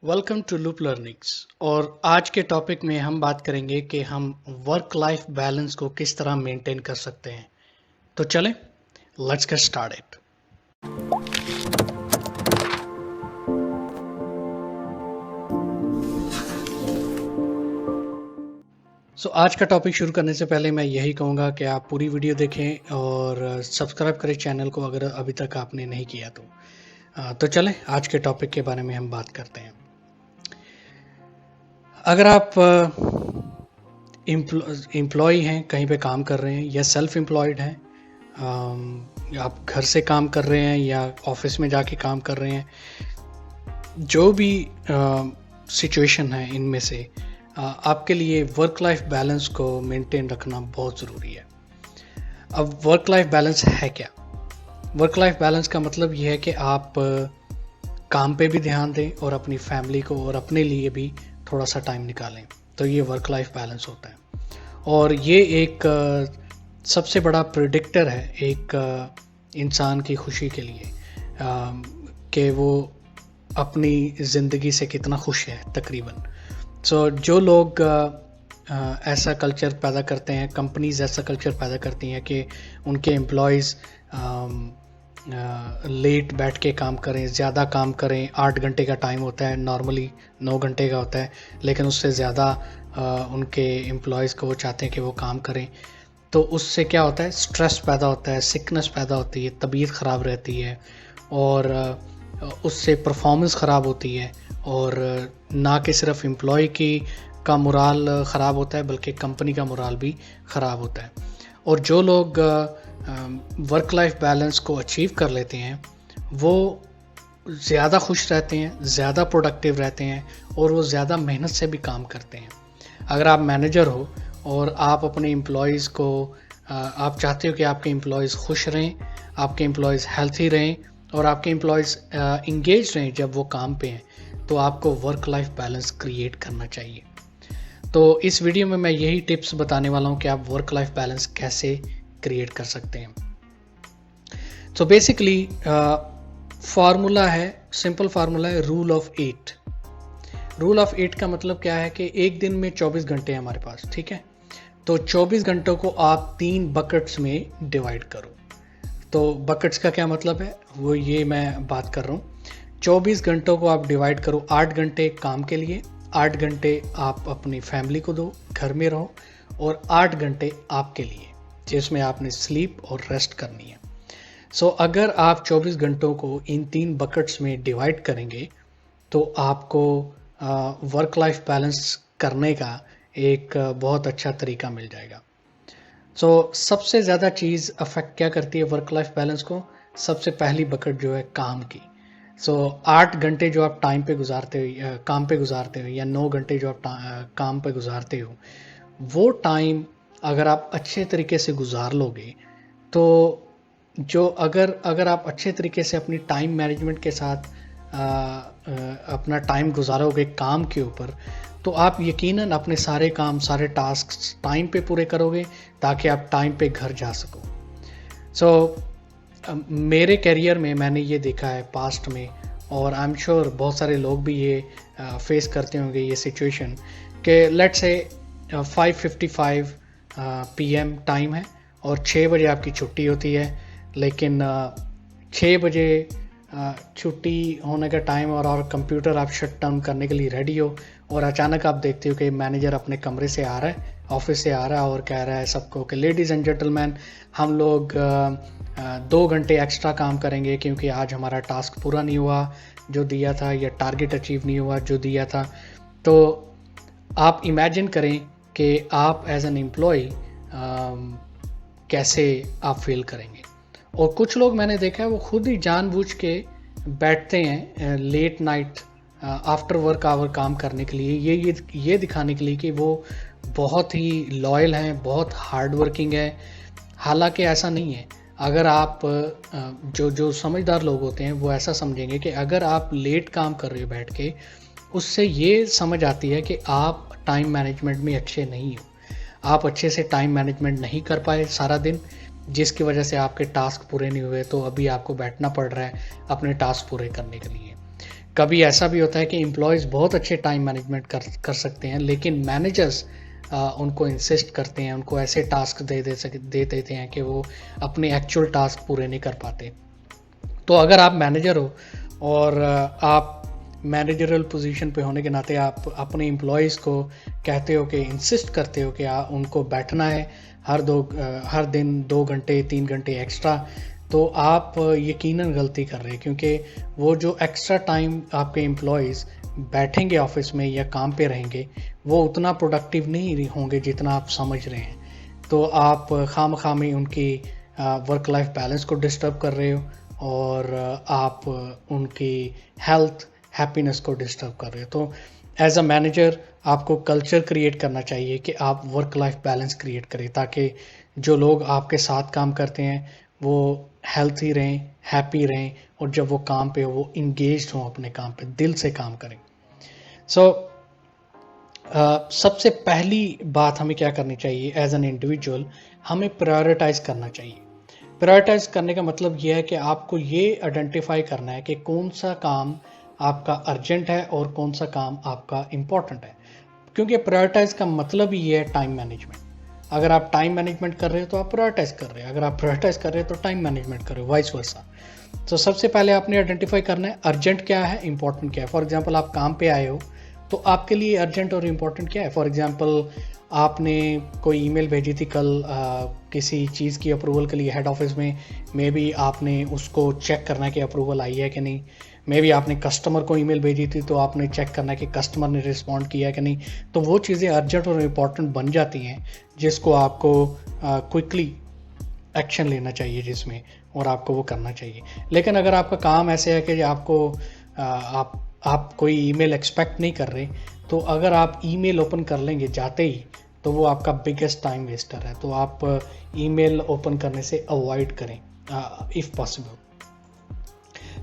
Welcome to loop learnings. और आज के टॉपिक में हम बात करेंगे कि हम वर्क लाइफ बैलेंस को किस तरह मेंटेन कर सकते हैं। तो चलें, लेट्स गेट स्टार्टेड। आज का टॉपिक शुरू करने से पहले मैं यही कहूँगा कि आप पूरी वीडियो देखें और सब्सक्राइब करें चैनल को अगर अभी तक आपने नहीं किया तो चलें आज के टॉपिक के बारे में हम बात करते हैं। अगर आप एम्प्लॉय हैं, कहीं पे काम कर रहे हैं या सेल्फ एम्प्लॉयड हैं, आप घर से काम कर रहे हैं या ऑफिस में जाके काम कर रहे हैं, जो भी सिचुएशन है इनमें से आपके लिए वर्क लाइफ बैलेंस को मेंटेन रखना बहुत ज़रूरी है। अब वर्क लाइफ बैलेंस है क्या? वर्क लाइफ बैलेंस का मतलब ये है कि आप काम पे भी ध्यान दें और अपनी फैमिली को और अपने लिए भी थोड़ा सा टाइम निकालें, तो ये वर्क लाइफ बैलेंस होता है। और ये एक सबसे बड़ा प्रेडिक्टर है एक इंसान की खुशी के लिए कि वो अपनी ज़िंदगी से कितना खुश है तकरीबन। जो लोग ऐसा कल्चर पैदा करते हैं, कंपनीज ऐसा कल्चर पैदा करती हैं कि उनके एम्प्लॉयज़ लेट बैठ के काम करें, ज़्यादा काम करें। 8 घंटे का टाइम होता है, नॉर्मली 9 घंटे का होता है, लेकिन उससे ज़्यादा उनके एम्प्लॉयज़ को वो चाहते हैं कि वो काम करें। तो उससे क्या होता है, स्ट्रेस पैदा होता है, सिकनेस पैदा होती है, तबीयत ख़राब रहती है और उससे परफॉर्मेंस ख़राब होती है। और ना कि सिर्फ एम्प्लॉय का मोराल ख़राब होता है बल्कि कंपनी का मोराल भी ख़राब होता है। और जो लोग वर्क लाइफ बैलेंस को अचीव कर लेते हैं वो ज़्यादा खुश रहते हैं, ज़्यादा प्रोडक्टिव रहते हैं और वो ज़्यादा मेहनत से भी काम करते हैं। अगर आप मैनेजर हो और आप अपने एम्प्लॉयज़ को आप चाहते हो कि आपके एम्प्लॉयज़ खुश रहें, आपके एम्प्लॉयज़ हेल्थी रहें और आपके एम्प्लॉयज़ इंगेज रहें जब वो काम पे हैं, तो आपको वर्क लाइफ बैलेंस क्रिएट करना चाहिए। तो इस वीडियो में मैं यही टिप्स बताने वाला हूँ कि आप वर्क लाइफ बैलेंस कैसे क्रिएट कर सकते हैं। तो बेसिकली फार्मूला है, सिंपल फार्मूला है रूल ऑफ 8। रूल ऑफ 8 का मतलब क्या है कि एक दिन में 24 घंटे हैं हमारे पास, ठीक है। तो 24 घंटों को आप 3 बकेट्स में डिवाइड करो। तो बकेट्स का क्या मतलब है वो ये मैं बात कर रहा हूँ। 24 घंटों को आप डिवाइड करो, 8 घंटे काम के लिए, 8 घंटे आप अपनी फैमिली को दो, घर में रहो, और 8 घंटे आपके लिए जिसमें आपने स्लीप और रेस्ट करनी है। अगर आप 24 घंटों को इन 3 बकेट्स में डिवाइड करेंगे तो आपको वर्क लाइफ बैलेंस करने का एक बहुत अच्छा तरीका मिल जाएगा। सबसे ज़्यादा चीज़ अफेक्ट क्या करती है वर्क लाइफ बैलेंस को? सबसे पहली बकेट जो है काम की। 8 घंटे जो आप टाइम पे गुजारते हो, काम पे गुजारते हो, या 9 घंटे जो आप काम पे गुजारते हो, वो टाइम अगर आप अच्छे तरीके से गुजार लोगे तो अगर आप अच्छे तरीके से अपनी टाइम मैनेजमेंट के साथ अपना टाइम गुजारोगे काम के ऊपर, तो आप यकीनन अपने सारे काम, सारे टास्क टाइम पे पूरे करोगे ताकि आप टाइम पे घर जा सको। मेरे करियर में मैंने ये देखा है पास्ट में, और आई एम श्योर बहुत सारे लोग भी ये फेस करते होंगे ये सिचुएशन, कि लेट्स से 5:55 PM टाइम है और 6 बजे आपकी छुट्टी होती है, लेकिन 6 बजे छुट्टी होने का टाइम और कंप्यूटर आप शट डाउन करने के लिए रेडी हो, और अचानक आप देखते हो कि मैनेजर अपने कमरे से आ रहा है, ऑफिस से आ रहा है और कह रहा है सबको कि लेडीज़ एंड जेंटलमैन, हम लोग 2 घंटे एक्स्ट्रा काम करेंगे क्योंकि आज हमारा टास्क पूरा नहीं हुआ जो दिया था, या टारगेट अचीव नहीं हुआ जो दिया था। तो आप इमेजिन करें कि आप एज एन एम्प्लॉय कैसे आप फील करेंगे। और कुछ लोग मैंने देखा है वो खुद ही जानबूझ के बैठते हैं late night after work hour काम करने के लिए, ये दिखाने के लिए कि वो बहुत ही लॉयल हैं, बहुत हार्ड वर्किंग है। हालांकि ऐसा नहीं है। अगर आप जो समझदार लोग होते हैं वो ऐसा समझेंगे कि अगर आप लेट काम कर रहे हो बैठ के, उससे ये समझ आती है कि आप टाइम मैनेजमेंट में अच्छे नहीं हो, आप अच्छे से टाइम मैनेजमेंट नहीं कर पाए सारा दिन, जिसकी वजह से आपके टास्क पूरे नहीं हुए, तो अभी आपको बैठना पड़ रहा है अपने टास्क पूरे करने के लिए। कभी ऐसा भी होता है कि एम्प्लॉयज़ बहुत अच्छे टाइम मैनेजमेंट कर सकते हैं, लेकिन मैनेजर्स उनको इंसिस्ट करते हैं, उनको ऐसे टास्क दे देते हैं कि वो अपने एक्चुअल टास्क पूरे नहीं कर पाते। तो अगर आप मैनेजर हो और आप मैनेजरल पोजीशन पे होने के नाते आप अपने एम्प्लॉयज़ को कहते हो कि इंसिस्ट करते हो कि उनको बैठना है हर दिन 2 घंटे 3 घंटे एक्स्ट्रा, तो आप यकीनन गलती कर रहे हैं, क्योंकि वो जो एक्स्ट्रा टाइम आपके एम्प्लॉयज़ बैठेंगे ऑफिस में या काम पे रहेंगे, वो उतना प्रोडक्टिव नहीं होंगे जितना आप समझ रहे हैं। तो आप खामखामी उनकी वर्क लाइफ बैलेंस को डिस्टर्ब कर रहे हो और आप उनकी हेल्थ हैप्पीनेस को डिस्टर्ब कर रहे हो। तो एज अ मैनेजर आपको कल्चर क्रिएट करना चाहिए कि आप वर्क लाइफ बैलेंस क्रिएट करें, ताकि जो लोग आपके साथ काम करते हैं वो हेल्थी रहें, हैप्पी रहें, और जब वो काम पे हो वो इंगेज्ड हों अपने काम पे, दिल से काम करें। सबसे पहली बात हमें क्या करनी चाहिए एज एन इंडिविजुअल, हमें प्रायोरिटाइज करना चाहिए। प्रायोरिटाइज करने का मतलब ये है कि आपको ये आइडेंटिफाई करना है कि कौन सा काम आपका अर्जेंट है और कौन सा काम आपका इम्पोर्टेंट है, क्योंकि प्रायोरिटाइज का मतलब ही ये है टाइम मैनेजमेंट। अगर आप टाइम मैनेजमेंट कर रहे हो तो आप प्रायोरिटाइज कर रहे हैं, अगर आप प्रायोरिटाइज कर रहे हो तो टाइम मैनेजमेंट कर रहे हो, वाइस वर्सा। तो सबसे पहले आपने आइडेंटिफाई करना है अर्जेंट क्या है, इंपॉर्टेंट क्या है। फॉर एग्जाम्पल आप काम पे आए हो तो आपके लिए अर्जेंट और इम्पोर्टेंट क्या है। फॉर एग्जाम्पल आपने कोई ईमेल भेजी थी कल किसी चीज़ की अप्रूवल के लिए हेड ऑफिस में, मे बी आपने उसको चेक करना है कि अप्रूवल आई है कि नहीं। मे बी आपने कस्टमर को ईमेल भेजी थी तो आपने चेक करना है कि कस्टमर ने रिस्पॉन्ड किया कि नहीं। तो वो चीज़ें अर्जेंट और इम्पोर्टेंट बन जाती हैं जिसको आपको क्विकली एक्शन लेना चाहिए जिसमें, और आपको वो करना चाहिए। लेकिन अगर आपका काम ऐसे है कि आपको आप कोई ईमेल एक्सपेक्ट नहीं कर रहे, तो अगर आप ईमेल ओपन कर लेंगे जाते ही, तो वो आपका बिगेस्ट टाइम वेस्टर है। तो आप ईमेल ओपन करने से अवॉइड करें इफ़ पॉसिबल।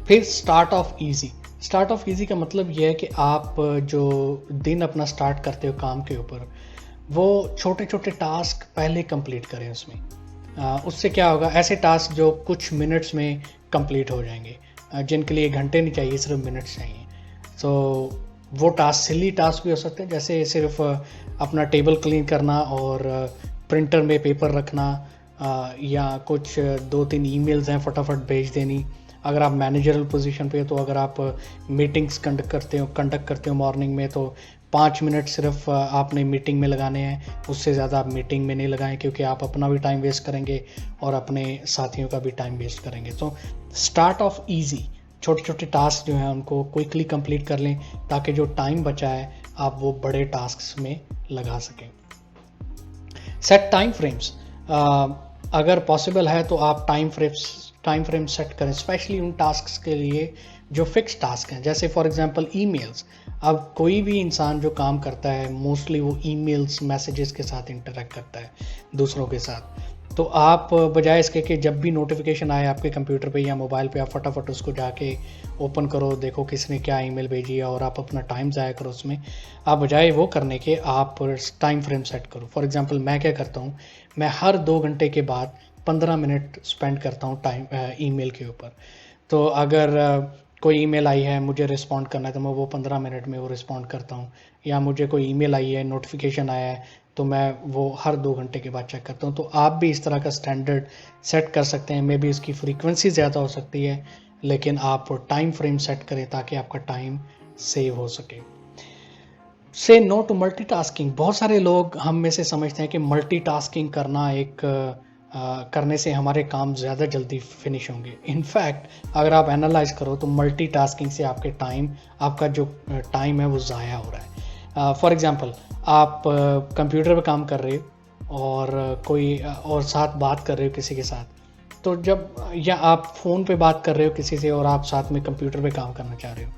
फिर स्टार्ट ऑफ इजी का मतलब यह है कि आप जो दिन अपना स्टार्ट करते हो काम के ऊपर, वो छोटे छोटे टास्क पहले कंप्लीट करें उसमें। उससे क्या होगा, ऐसे टास्क जो कुछ मिनट्स में कंप्लीट हो जाएंगे, जिनके लिए घंटे नहीं चाहिए, सिर्फ मिनट्स चाहिए। तो वो टास्क सिली टास्क भी हो सकते हैं, जैसे सिर्फ अपना टेबल क्लीन करना और प्रिंटर में पेपर रखना, या कुछ 2-3 ईमेल्स हैं फटाफट भेज देनी। अगर आप मैनेजरल पोजीशन पे हो तो अगर आप मीटिंग्स कंडक्ट करते हो मॉर्निंग में, तो 5 मिनट सिर्फ आपने मीटिंग में लगाने हैं, उससे ज़्यादा आप मीटिंग में नहीं लगाएं, क्योंकि आप अपना भी टाइम वेस्ट करेंगे और अपने साथियों का भी टाइम वेस्ट करेंगे। तो स्टार्ट ऑफ ईजी, छोटे छोटे टास्क जो हैं उनको क्विकली कंप्लीट कर लें, ताकि जो टाइम बचा है आप वो बड़े टास्क में लगा सकें। सेट टाइम फ्रेम्स, अगर पॉसिबल है तो आप टाइम फ्रेम सेट करें, स्पेशली उन टास्क के लिए जो फिक्स टास्क हैं। जैसे फॉर एग्जांपल ईमेल्स, अब कोई भी इंसान जो काम करता है मोस्टली वो ईमेल्स मैसेजेस के साथ इंटरेक्ट करता है दूसरों के साथ। तो आप बजाय इसके कि जब भी नोटिफिकेशन आए आपके कंप्यूटर पे या मोबाइल पे, आप फटाफट उसको जाके ओपन करो, देखो किसने क्या ईमेल भेजी है और आप अपना टाइम ज़ाया करो उसमें, आप बजाय वो करने के आप टाइम फ्रेम सेट करो। फॉर एग्जांपल मैं क्या करता हूँ, मैं हर 2 घंटे के बाद 15 मिनट स्पेंड करता हूँ टाइम ईमेल के ऊपर। तो अगर कोई ईमेल आई है, मुझे रिस्पॉन्ड करना है, तो मैं वो 15 मिनट में वो रिस्पॉन्ड करता हूँ। या मुझे कोई ईमेल आई है, नोटिफिकेशन आया है, तो मैं वो हर 2 घंटे के बाद चेक करता हूँ। तो आप भी इस तरह का स्टैंडर्ड सेट कर सकते हैं। मे बी इसकी फ्रीक्वेंसी ज़्यादा हो सकती है, लेकिन आप टाइम फ्रेम सेट करें ताकि आपका टाइम सेव हो सके। से नो टू मल्टीटास्किंग, बहुत सारे लोग हम में से समझते हैं कि मल्टीटास्किंग करना करने से हमारे काम ज़्यादा जल्दी फिनिश होंगे। इनफैक्ट अगर आप एनालाइज करो तो मल्टीटास्किंग से आपका जो टाइम है वो ज़ाया हो रहा है। फॉर एग्जांपल आप कंप्यूटर पे काम कर रहे हो और साथ बात कर रहे हो किसी के साथ, तो या आप फ़ोन पे बात कर रहे हो किसी से और आप साथ में कंप्यूटर पे काम करना चाह रहे हो,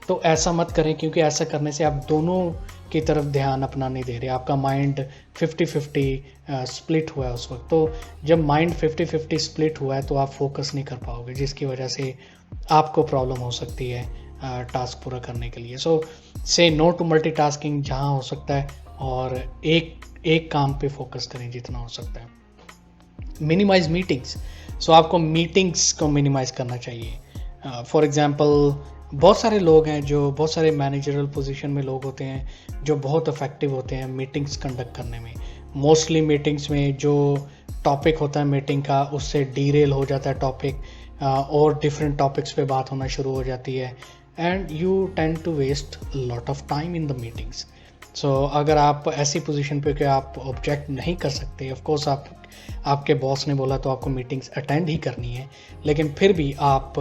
तो ऐसा मत करें, क्योंकि ऐसा करने से आप दोनों की तरफ ध्यान अपना नहीं दे रहे। आपका माइंड 50-50 स्प्लिट हुआ है उस वक्त। तो जब माइंड 50-50 स्प्लिट हुआ है तो आप फोकस नहीं कर पाओगे, जिसकी वजह से आपको प्रॉब्लम हो सकती है टास्क पूरा करने के लिए। सो से नो टू मल्टीटास्किंग जहाँ हो सकता है, और एक काम पे फोकस करें जितना हो सकता है। मिनिमाइज मीटिंग्स, सो आपको मीटिंग्स को मिनिमाइज करना चाहिए। फॉर एग्जांपल बहुत सारे लोग हैं जो बहुत सारे मैनेजरल पोजीशन में लोग होते हैं जो बहुत इफेक्टिव होते हैं मीटिंग्स कंडक्ट करने में। मोस्टली मीटिंग्स में जो टॉपिक होता है मीटिंग का उससे डीरेल हो जाता है टॉपिक, और डिफरेंट टॉपिक्स पे बात होना शुरू हो जाती है, and you tend to waste lot of time in the meetings. So अगर आप ऐसी पोजीशन पे कि आप ऑब्जेक्ट नहीं कर सकते, ऑफ कोर्स आपके बॉस ने बोला तो आपको मीटिंग्स अटेंड ही करनी है, लेकिन फिर भी आप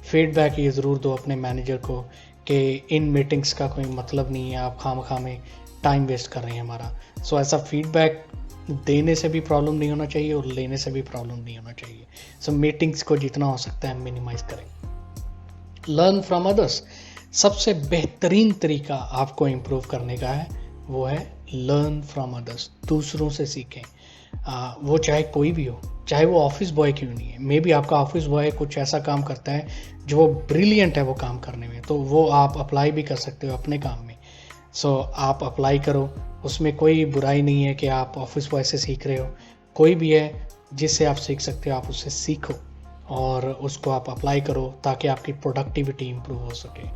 फीडबैक ये ज़रूर दो अपने मैनेजर को कि इन मीटिंग्स का कोई मतलब नहीं है, आप खामखा में टाइम वेस्ट कर रहे हैं हमारा। सो ऐसा फीडबैक देने से भी प्रॉब्लम नहीं होना चाहिए और लेने से भी प्रॉब्लम नहीं होना चाहिए। सो मीटिंग्स को जितना हो सकता है मिनिमाइज करें। Learn from others. सबसे बेहतरीन तरीका आपको इम्प्रूव करने का है वो है लर्न फ्रॉम अदर्स। दूसरों से सीखें, वो चाहे कोई भी हो, चाहे वो ऑफिस बॉय क्यों नहीं है। मे बी आपका ऑफिस बॉय कुछ ऐसा काम करता है जो वो ब्रिलियंट है वो काम करने में, तो वो आप अप्लाई भी कर सकते हो अपने काम में। सो आप अप्लाई करो, उसमें कोई बुराई नहीं है कि आप ऑफिस बॉय से सीख रहे हो। कोई भी है जिससे आप सीख सकते हो, आप उससे सीखो और उसको आप अप्लाई करो ताकि आपकी प्रोडक्टिविटी इंप्रूव हो सके।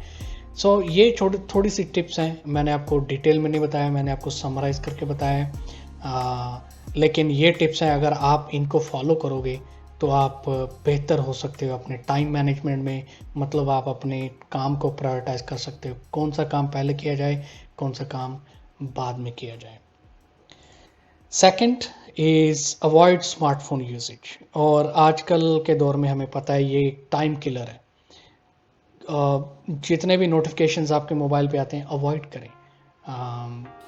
सो ये थोड़ी सी टिप्स हैं, मैंने आपको डिटेल में नहीं बताया, मैंने आपको समराइज़ करके बताया है, लेकिन ये टिप्स हैं, अगर आप इनको फॉलो करोगे तो आप बेहतर हो सकते हो अपने टाइम मैनेजमेंट में। मतलब आप अपने काम को प्रायोरिटाइज कर सकते हो, कौन सा काम पहले किया जाए, कौन सा काम बाद में किया जाए। Second is avoid smartphone usage. और आजकल के दौर में हमें पता है ये टाइम किलर है। जितने भी नोटिफिकेशंस आपके मोबाइल पे आते हैं अवॉइड करें।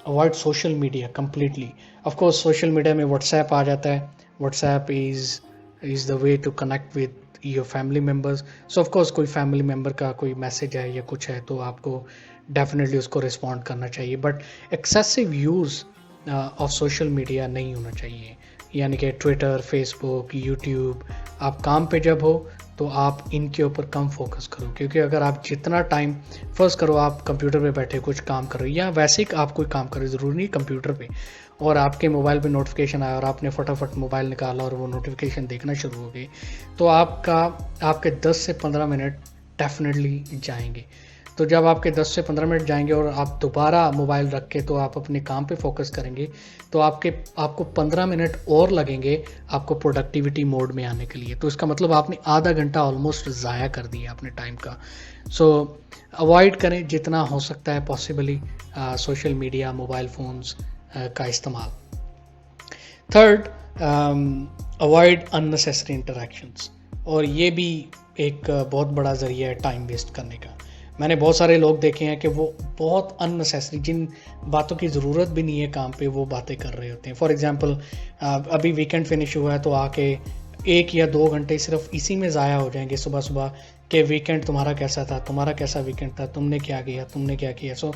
Avoid social media completely. Of course social media में व्हाट्सएप आ जाता है, WhatsApp is the way to connect with your family members. So of course कोई फैमिली मेम्बर का कोई मैसेज है या कुछ है तो आपको डेफिनेटली उसको रिस्पॉन्ड करना चाहिए, but excessive use of social media नहीं होना चाहिए। यानी कि ट्विटर, फेसबुक, यूट्यूब, आप काम पे जब हो तो आप इनके ऊपर कम फोकस करो, क्योंकि अगर आप जितना टाइम फर्स्ट करो, आप कंप्यूटर पे बैठे कुछ काम कर रहे हो या वैसे ही आप कोई काम कर रहे हो, ज़रूरी नहीं कंप्यूटर पे, और आपके मोबाइल पे नोटिफिकेशन आया और आपने फटाफट मोबाइल निकाला और वो नोटिफिकेशन देखना शुरू हो गई, तो आपके 10 से 15 मिनट डेफिनेटली जाएंगे। तो जब आपके 10 से 15 मिनट जाएंगे और आप दोबारा मोबाइल रख के तो आप अपने काम पे फोकस करेंगे, तो आपको 15 मिनट और लगेंगे आपको प्रोडक्टिविटी मोड में आने के लिए। तो इसका मतलब आपने आधा घंटा ऑलमोस्ट ज़ाया कर दिया अपने टाइम का। सो अवॉइड करें जितना हो सकता है possibly social media, mobile phones का इस्तेमाल। Third, avoid unnecessary interactions. और ये भी एक बहुत बड़ा ज़रिया है टाइम वेस्ट करने का। मैंने बहुत सारे लोग देखे हैं कि वो बहुत अननेसेसरी, जिन बातों की ज़रूरत भी नहीं है काम पे, वो बातें कर रहे होते हैं। फॉर एग्जांपल अभी वीकेंड फिनिश हुआ है तो आके 1 या 2 घंटे सिर्फ इसी में ज़ाया हो जाएंगे सुबह सुबह कि वीकेंड तुम्हारा कैसा था, तुम्हारा कैसा वीकेंड था, तुमने क्या किया, तुमने क्या किया। So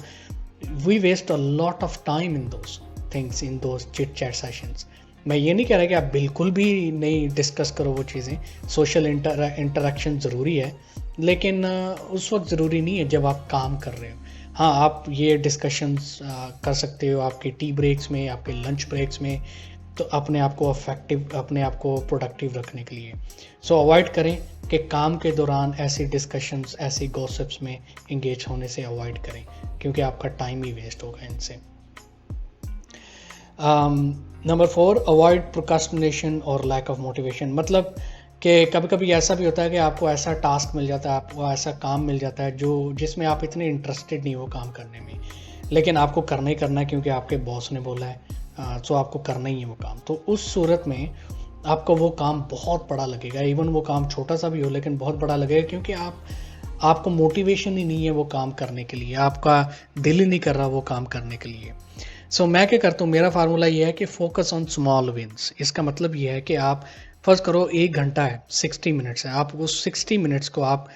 we waste a lot of time in those things, in those chit chat sessions. मैं ये नहीं कह रहा कि आप बिल्कुल भी नहीं डिस्कस करो वो चीज़ें, सोशल इंटरेक्शन ज़रूरी है, लेकिन उस वक्त ज़रूरी नहीं है जब आप काम कर रहे हो। हाँ, आप ये डिस्कशंस कर सकते हो आपके टी ब्रेक्स में, आपके लंच ब्रेक्स में, तो अपने आप को अफेक्टिव, अपने आप को प्रोडक्टिव रखने के लिए। सो अवॉइड करें कि काम के दौरान ऐसी डिस्कशंस, ऐसी गॉसिप्स में इंगेज होने से अवॉइड करें, क्योंकि आपका टाइम ही वेस्ट होगा इनसे। नंबर 4, अवॉइड प्रोक्रास्टिनेशन और लैक ऑफ मोटिवेशन। मतलब कि कभी कभी ऐसा भी होता है कि आपको ऐसा टास्क मिल जाता है, आपको ऐसा काम मिल जाता है जिसमें आप इतने इंटरेस्टेड नहीं हो काम करने में, लेकिन आपको करना ही करना है क्योंकि आपके बॉस ने बोला है, सो आपको करना ही है वो काम। तो उस सूरत में आपको वो काम बहुत बड़ा लगेगा, इवन वो काम छोटा सा भी हो लेकिन बहुत बड़ा लगेगा, क्योंकि आपको मोटिवेशन ही नहीं है वो काम करने के लिए, आपका दिल ही नहीं कर रहा वो काम करने के लिए। सो मैं क्या करता हूँ, मेरा फार्मूला ये है कि फोकस ऑन स्मॉल विंस। इसका मतलब ये है कि आप फर्स्ट करो 1 घंटा है, 60 मिनट्स है, आप उस 60 मिनट्स को आप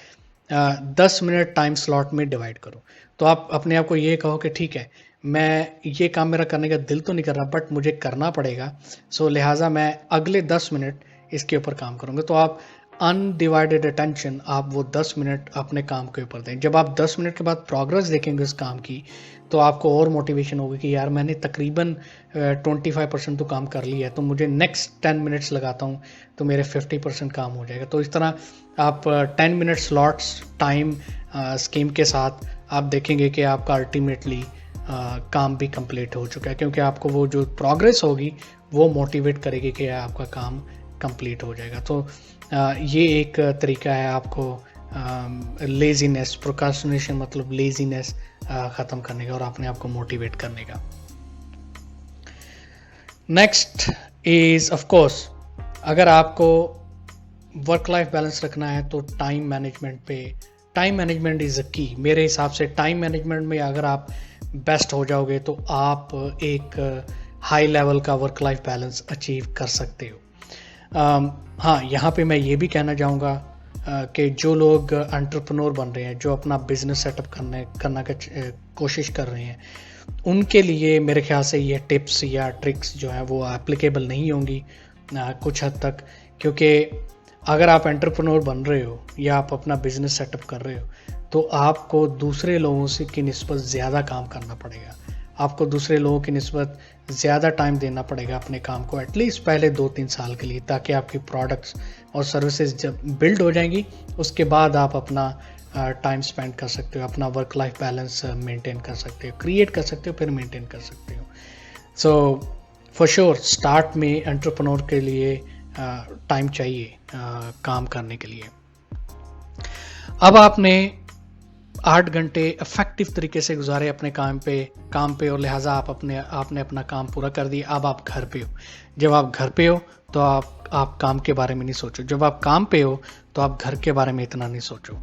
10 मिनट टाइम स्लॉट में डिवाइड करो। तो आप अपने आप को ये कहो कि ठीक है, मैं ये काम मेरा करने का दिल तो नहीं कर रहा बट मुझे करना पड़ेगा, सो लिहाजा मैं अगले 10 मिनट इसके ऊपर काम करूँगा। तो आप अनडिवाइडेड अटेंशन आप वो 10 मिनट अपने काम के ऊपर दें। जब आप 10 मिनट के बाद प्रोग्रेस देखेंगे उस काम की, तो आपको और मोटिवेशन होगी कि यार मैंने तकरीबन 25% तो काम कर लिया है, तो मुझे नेक्स्ट 10 मिनट्स लगाता हूँ तो मेरे 50% काम हो जाएगा। तो इस तरह आप 10 मिनट स्लॉट्स टाइम स्कीम के साथ आप देखेंगे कि आपका अल्टीमेटली काम भी कंप्लीट हो चुका है, क्योंकि आपको वो जो प्रोग्रेस होगी वो मोटिवेट करेगी कि आपका काम कंप्लीट हो जाएगा। तो ये एक तरीका है आपको लेजीनेस, प्रोक्रास्टिनेशन मतलब लेजीनेस ख़त्म करने का और अपने आप को मोटिवेट करने का। नेक्स्ट इज़ ऑफ कोर्स, अगर आपको वर्क लाइफ बैलेंस रखना है तो टाइम मैनेजमेंट पे, टाइम मैनेजमेंट इज़ अ की। मेरे हिसाब से टाइम मैनेजमेंट में अगर आप बेस्ट हो जाओगे तो आप एक हाई लेवल का वर्क लाइफ बैलेंस अचीव कर सकते हो। हाँ, यहाँ पे मैं ये भी कहना चाहूँगा कि जो लोग एंटरप्रेन्योर बन रहे हैं, जो अपना बिजनेस सेटअप करना का कोशिश कर रहे हैं, उनके लिए मेरे ख्याल से ये टिप्स या ट्रिक्स जो हैं वो एप्लीकेबल नहीं होंगी कुछ हद तक, क्योंकि अगर आप एंटरप्रेन्योर बन रहे हो या आप अपना बिजनेस सेटअप कर रहे हो तो आपको दूसरे लोगों से की निस्बत ज़्यादा काम करना पड़ेगा। आपको दूसरे लोगों की निस्बत ज़्यादा टाइम देना पड़ेगा अपने काम को, एटलीस्ट पहले 2-3 साल के लिए, ताकि आपकी प्रोडक्ट्स और सर्विसेज जब बिल्ड हो जाएंगी उसके बाद आप अपना टाइम स्पेंड कर सकते हो, अपना वर्क लाइफ बैलेंस मेंटेन कर सकते हो, क्रिएट कर सकते हो, फिर मेंटेन कर सकते हो। सो फॉर श्योर स्टार्ट में एंटरप्रेन्योर के लिए टाइम चाहिए काम करने के लिए। अब आपने 8 घंटे इफेक्टिव तरीके से गुजारे अपने काम पे और लिहाजा आपने अपना काम पूरा कर दिया। अब आप घर पे हो। जब आप घर पे हो तो आप काम के बारे में नहीं सोचो, जब आप काम पे हो तो आप घर के बारे में इतना नहीं सोचो।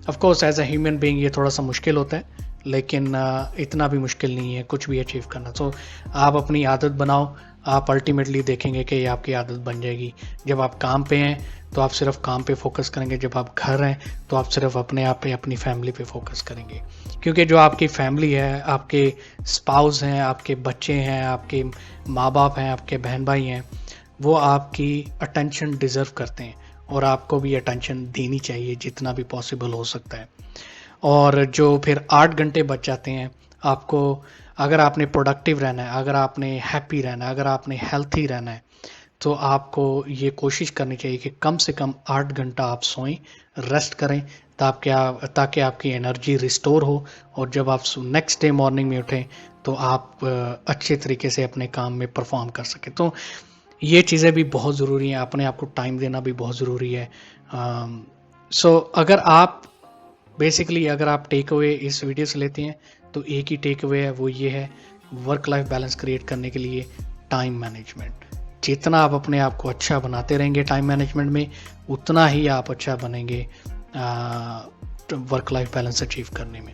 Of course as a human being ये थोड़ा सा मुश्किल होता है, लेकिन इतना भी मुश्किल नहीं है कुछ भी अचीव करना। तो आप अपनी आदत बनाओ, आप अल्टीमेटली देखेंगे कि ये आपकी आदत बन जाएगी। जब आप काम पे हैं तो आप सिर्फ काम पे फोकस करेंगे, जब आप घर हैं तो आप सिर्फ अपने आप पे, अपनी फैमिली पे फोकस करेंगे, क्योंकि जो आपकी फैमिली है, आपके स्पाउस हैं, आपके बच्चे हैं, आपके माँ बाप हैं, आपके बहन भाई हैं, वो आपकी अटेंशन डिज़र्व करते हैं और आपको भी अटेंशन देनी चाहिए जितना भी पॉसिबल हो सकता है। और जो फिर 8 घंटे बच जाते हैं, आपको अगर आपने प्रोडक्टिव रहना है, अगर आपने हैप्पी रहना है, अगर आपने हेल्थी रहना है, तो आपको ये कोशिश करनी चाहिए कि कम से कम 8 घंटा आप सोएं, रेस्ट करें, ताकि आपकी एनर्जी रिस्टोर हो और जब आप नेक्स्ट डे मॉर्निंग में उठें तो आप अच्छे तरीके से अपने काम में परफॉर्म कर सकें। तो ये चीज़ें भी बहुत ज़रूरी हैं, अपने आप को टाइम देना भी बहुत ज़रूरी है। सो अगर आप बेसिकली अगर आप टेक अवे इस वीडियो से लेते हैं तो एक ही टेक अवे है, वो ये है, वर्क लाइफ बैलेंस क्रिएट करने के लिए टाइम मैनेजमेंट। जितना आप अपने आप को अच्छा बनाते रहेंगे टाइम मैनेजमेंट में, उतना ही आप अच्छा बनेंगे वर्क लाइफ बैलेंस अचीव करने में।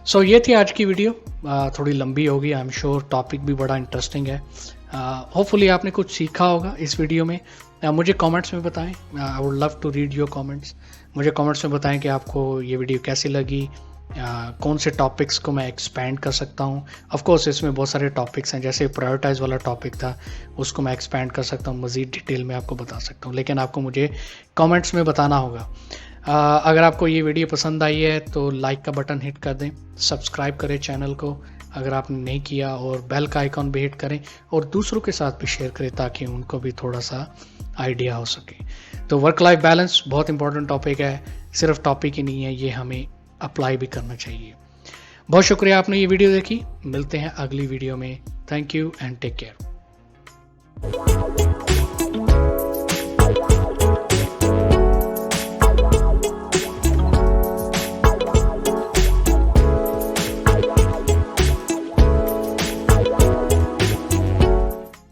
सो ये थी आज की वीडियो, थोड़ी लंबी होगी, आई एम श्योर टॉपिक भी बड़ा इंटरेस्टिंग है। होपफुली आपने कुछ सीखा होगा इस वीडियो में। मुझे कमेंट्स में बताएं, I would love to read your comments. मुझे कमेंट्स में बताएं कि आपको ये वीडियो कैसी लगी, कौन से टॉपिक्स को मैं एक्सपैंड कर सकता हूँ। ऑफ कोर्स इसमें बहुत सारे टॉपिक्स हैं, जैसे प्रायोरिटाइज वाला टॉपिक था उसको मैं एक्सपैंड कर सकता हूँ, मज़ीद डिटेल में आपको बता सकता हूँ, लेकिन आपको मुझे कमेंट्स में बताना होगा। अगर आपको ये वीडियो पसंद आई है तो लाइक का बटन हिट कर दें, सब्सक्राइब करें चैनल को अगर आपने नहीं किया, और बेल का आइकॉन भी हिट करें और दूसरों के साथ भी शेयर करें ताकि उनको भी थोड़ा सा आइडिया हो सके। तो वर्क लाइफ बैलेंस बहुत इंपॉर्टेंट टॉपिक है, सिर्फ टॉपिक ही नहीं है, ये हमें अप्लाई भी करना चाहिए। बहुत शुक्रिया आपने ये वीडियो देखी, मिलते हैं अगली वीडियो में। Thank you and take care.